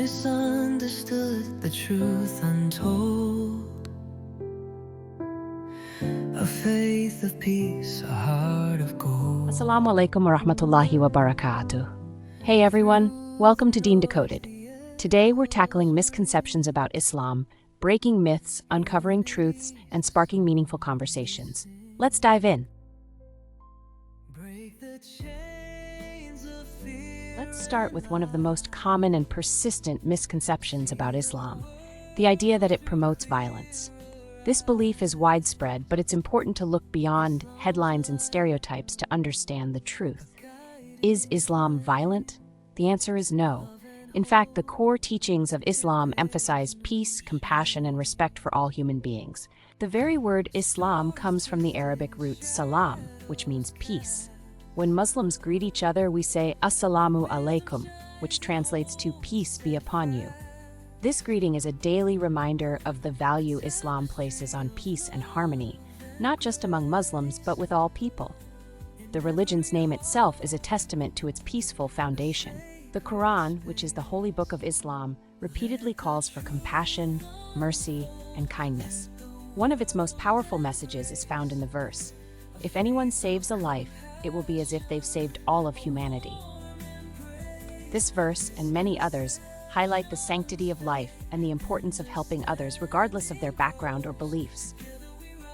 misunderstood, the truth untold. A faith of peace, a heart of gold. Assalamu alaikum wa rahmatullahi wa barakatuh. Hey everyone, welcome to Deen Decoded. Today we're tackling misconceptions about Islam, breaking myths, uncovering truths, and sparking meaningful conversations. Let's dive in. Let's start with one of the most common and persistent misconceptions about Islam, the idea that it promotes violence. This belief is widespread, but it's important to look beyond headlines and stereotypes to understand the truth. Is Islam violent? The answer is no. In fact, the core teachings of Islam emphasize peace, compassion, and respect for all human beings. The very word Islam comes from the Arabic root salam, which means peace. When Muslims greet each other, we say Assalamu alaikum, which translates to peace be upon you. This greeting is a daily reminder of the value Islam places on peace and harmony, not just among Muslims, but with all people. The religion's name itself is a testament to its peaceful foundation. The Quran, which is the holy book of Islam, repeatedly calls for compassion, mercy, and kindness. One of its most powerful messages is found in the verse, "If anyone saves a life, it will be as if they've saved all of humanity." This verse, and many others, highlight the sanctity of life and the importance of helping others regardless of their background or beliefs.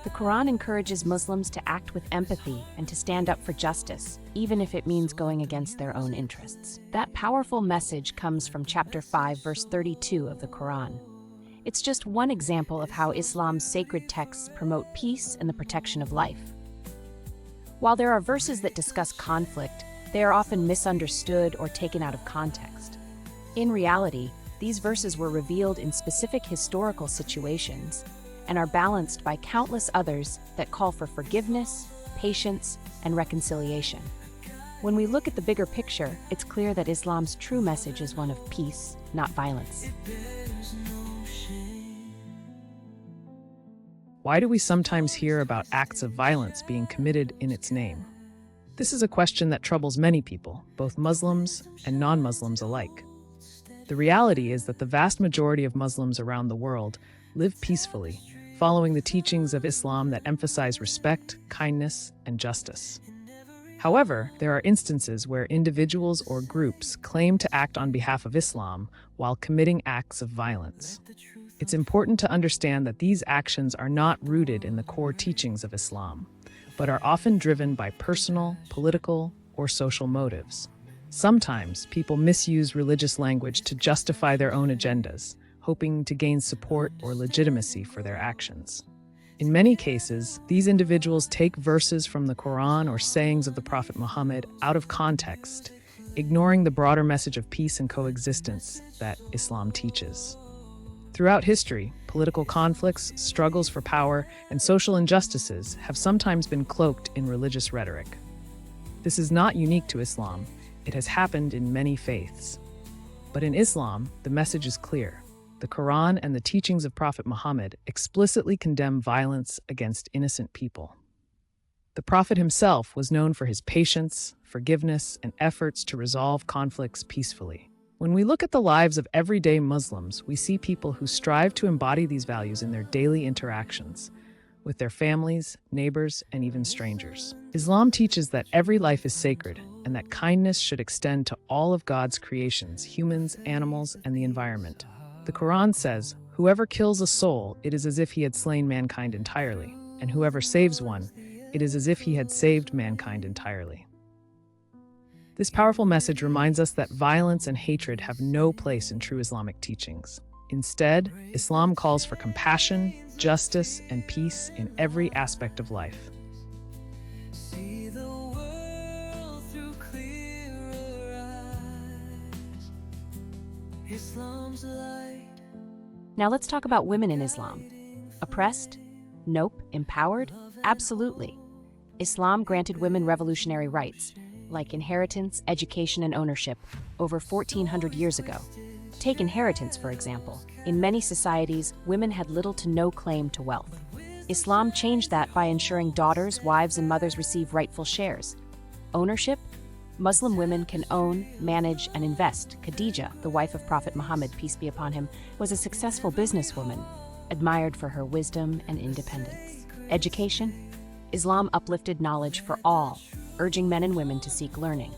The Quran encourages Muslims to act with empathy and to stand up for justice, even if it means going against their own interests. That powerful message comes from chapter 5, verse 32 of the Quran. It's just one example of how Islam's sacred texts promote peace and the protection of life. While there are verses that discuss conflict, they are often misunderstood or taken out of context. In reality, these verses were revealed in specific historical situations and are balanced by countless others that call for forgiveness, patience, and reconciliation. When we look at the bigger picture, it's clear that Islam's true message is one of peace, not violence. Why do we sometimes hear about acts of violence being committed in its name? This is a question that troubles many people, both Muslims and non-Muslims alike. The reality is that the vast majority of Muslims around the world live peacefully, following the teachings of Islam that emphasize respect, kindness, and justice. However, there are instances where individuals or groups claim to act on behalf of Islam while committing acts of violence. It's important to understand that these actions are not rooted in the core teachings of Islam, but are often driven by personal, political, or social motives. Sometimes people misuse religious language to justify their own agendas, hoping to gain support or legitimacy for their actions. In many cases, these individuals take verses from the Quran or sayings of the Prophet Muhammad out of context, ignoring the broader message of peace and coexistence that Islam teaches. Throughout history, political conflicts, struggles for power, and social injustices have sometimes been cloaked in religious rhetoric. This is not unique to Islam. It has happened in many faiths. But in Islam, the message is clear. The Quran and the teachings of Prophet Muhammad explicitly condemn violence against innocent people. The Prophet himself was known for his patience, forgiveness, and efforts to resolve conflicts peacefully. When we look at the lives of everyday Muslims, we see people who strive to embody these values in their daily interactions with their families, neighbors, and even strangers. Islam teaches that every life is sacred and that kindness should extend to all of God's creations, humans, animals, and the environment. The Quran says, "Whoever kills a soul, it is as if he had slain mankind entirely, and whoever saves one, it is as if he had saved mankind entirely." This powerful message reminds us that violence and hatred have no place in true Islamic teachings. Instead, Islam calls for compassion, justice, and peace in every aspect of life. See the world through clearer eyes. Islam's light. Now let's talk about women in Islam. Oppressed? Nope. Empowered? Absolutely. Islam granted women revolutionary rights, like inheritance, education, and ownership, over 1,400 years ago. Take inheritance, for example. In many societies, women had little to no claim to wealth. Islam changed that by ensuring daughters, wives, and mothers receive rightful shares. Ownership? Muslim women can own, manage, and invest. Khadija, the wife of Prophet Muhammad, peace be upon him, was a successful businesswoman, admired for her wisdom and independence. Education? Islam uplifted knowledge for all, urging men and women to seek learning.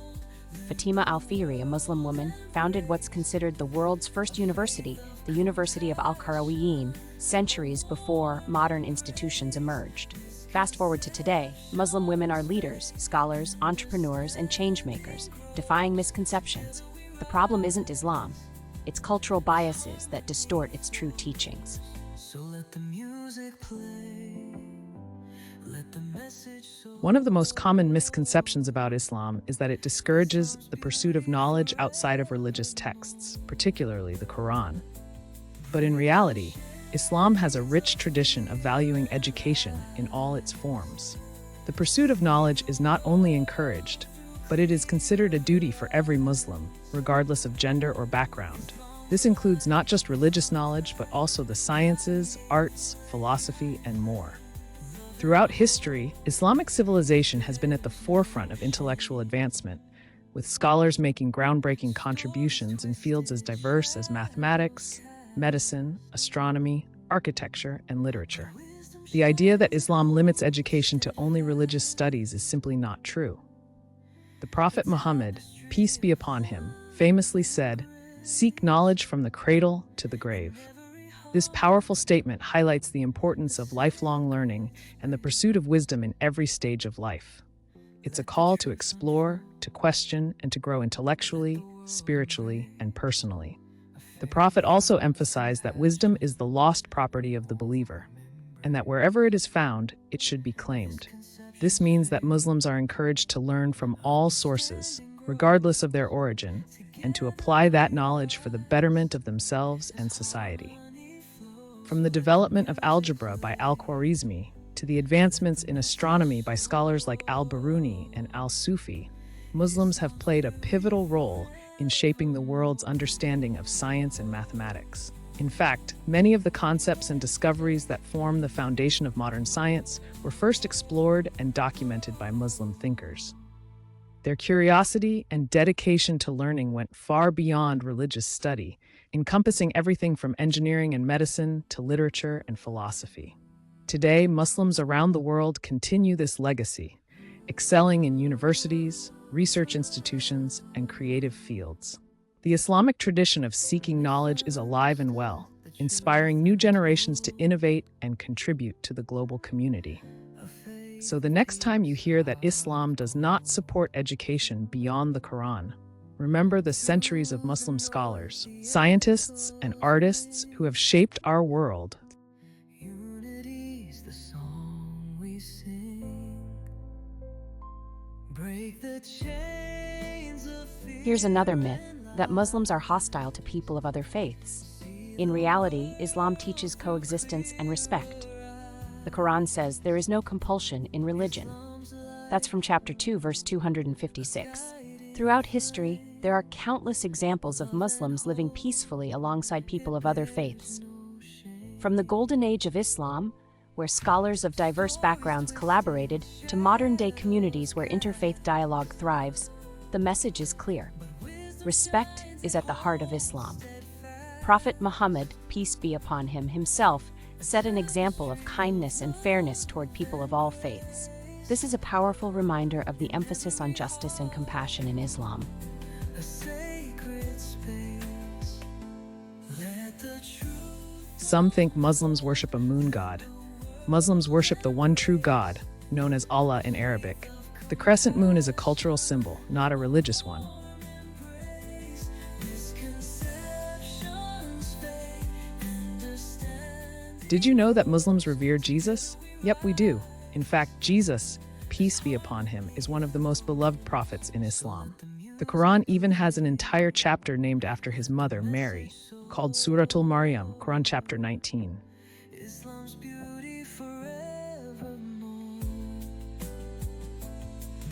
Fatima al-Fihri, a Muslim woman, founded what's considered the world's first university, the University of Al-Qarawiyyin, centuries before modern institutions emerged. Fast forward to today, Muslim women are leaders, scholars, entrepreneurs, and change-makers, defying misconceptions. The problem isn't Islam, it's cultural biases that distort its true teachings. So let the music play. Let the message so One of the most common misconceptions about Islam is that it discourages the pursuit of knowledge outside of religious texts, particularly the Quran. But in reality, Islam has a rich tradition of valuing education in all its forms. The pursuit of knowledge is not only encouraged, but it is considered a duty for every Muslim, regardless of gender or background. This includes not just religious knowledge, but also the sciences, arts, philosophy, and more. Throughout history, Islamic civilization has been at the forefront of intellectual advancement, with scholars making groundbreaking contributions in fields as diverse as mathematics, medicine, astronomy, architecture, and literature. The idea that Islam limits education to only religious studies is simply not true. The Prophet Muhammad, peace be upon him, famously said, "Seek knowledge from the cradle to the grave." This powerful statement highlights the importance of lifelong learning and the pursuit of wisdom in every stage of life. It's a call to explore, to question, and to grow intellectually, spiritually, and personally. The Prophet also emphasized that wisdom is the lost property of the believer, and that wherever it is found, it should be claimed. This means that Muslims are encouraged to learn from all sources, regardless of their origin, and to apply that knowledge for the betterment of themselves and society. From the development of algebra by al-Khwarizmi to the advancements in astronomy by scholars like al-Biruni and al-Sufi, Muslims have played a pivotal role in shaping the world's understanding of science and mathematics. In fact, many of the concepts and discoveries that form the foundation of modern science were first explored and documented by Muslim thinkers. Their curiosity and dedication to learning went far beyond religious study, encompassing everything from engineering and medicine to literature and philosophy. Today, Muslims around the world continue this legacy, excelling in universities, research institutions, and creative fields. The Islamic tradition of seeking knowledge is alive and well, inspiring new generations to innovate and contribute to the global community. So the next time you hear that Islam does not support education beyond the Quran, remember the centuries of Muslim scholars, scientists, and artists who have shaped our world. unity's the song we sing. Break the chains of fear. Here's another myth, that Muslims are hostile to people of other faiths. In reality, Islam teaches coexistence and respect. The Quran says there is no compulsion in religion. That's from chapter 2, verse 256. Throughout history, there are countless examples of Muslims living peacefully alongside people of other faiths. From the golden age of Islam, where scholars of diverse backgrounds collaborated, to modern-day communities where interfaith dialogue thrives, the message is clear. Respect is at the heart of Islam. Prophet Muhammad, peace be upon him, himself set an example of kindness and fairness toward people of all faiths. This is a powerful reminder of the emphasis on justice and compassion in Islam. A sacred space. Let the truth. Some think Muslims worship a moon god. Muslims worship the one true God, known as Allah in Arabic. The crescent moon is a cultural symbol, not a religious one. Misconceptions fade, understand. Did you know that Muslims revere Jesus? Yep, we do. In fact, Jesus, peace be upon him, is one of the most beloved prophets in Islam. The Quran even has an entire chapter named after his mother, Mary, called Suratul Maryam, Quran chapter 19. Islam's beauty forevermore.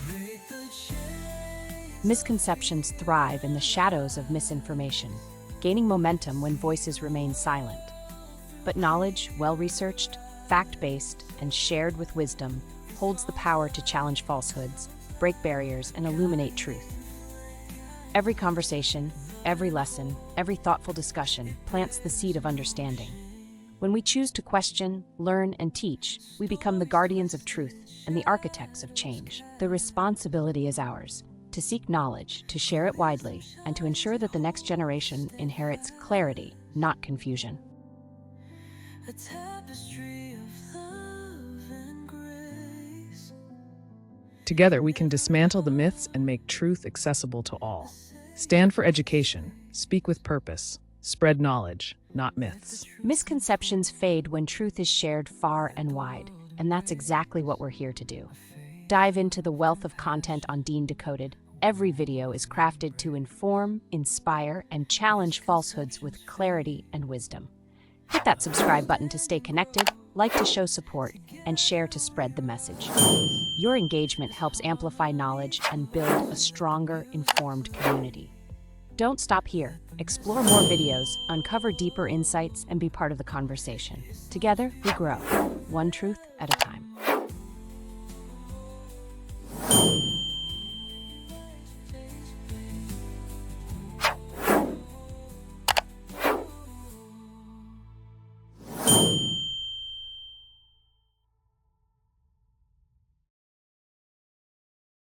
Break the chains. Misconceptions thrive in the shadows of misinformation, gaining momentum when voices remain silent. But knowledge, well-researched, fact-based, and shared with wisdom, holds the power to challenge falsehoods, break barriers, and illuminate truth. Every conversation, every lesson, every thoughtful discussion plants the seed of understanding. When we choose to question, learn, and teach, we become the guardians of truth and the architects of change. The responsibility is ours, to seek knowledge, to share it widely, and to ensure that the next generation inherits clarity, not confusion. A tapestry of love and grace. Together, we can dismantle the myths and make truth accessible to all. Stand for education, speak with purpose, spread knowledge, not myths. Misconceptions fade when truth is shared far and wide, and that's exactly what we're here to do. Dive into the wealth of content on Dean Decoded. Every video is crafted to inform, inspire, and challenge falsehoods with clarity and wisdom. Hit that subscribe button to stay connected, like to show support, and share to spread the message. Your engagement helps amplify knowledge and build a stronger, informed community. Don't stop here. Explore more videos, uncover deeper insights, and be part of the conversation. Together, we grow, one truth at a time.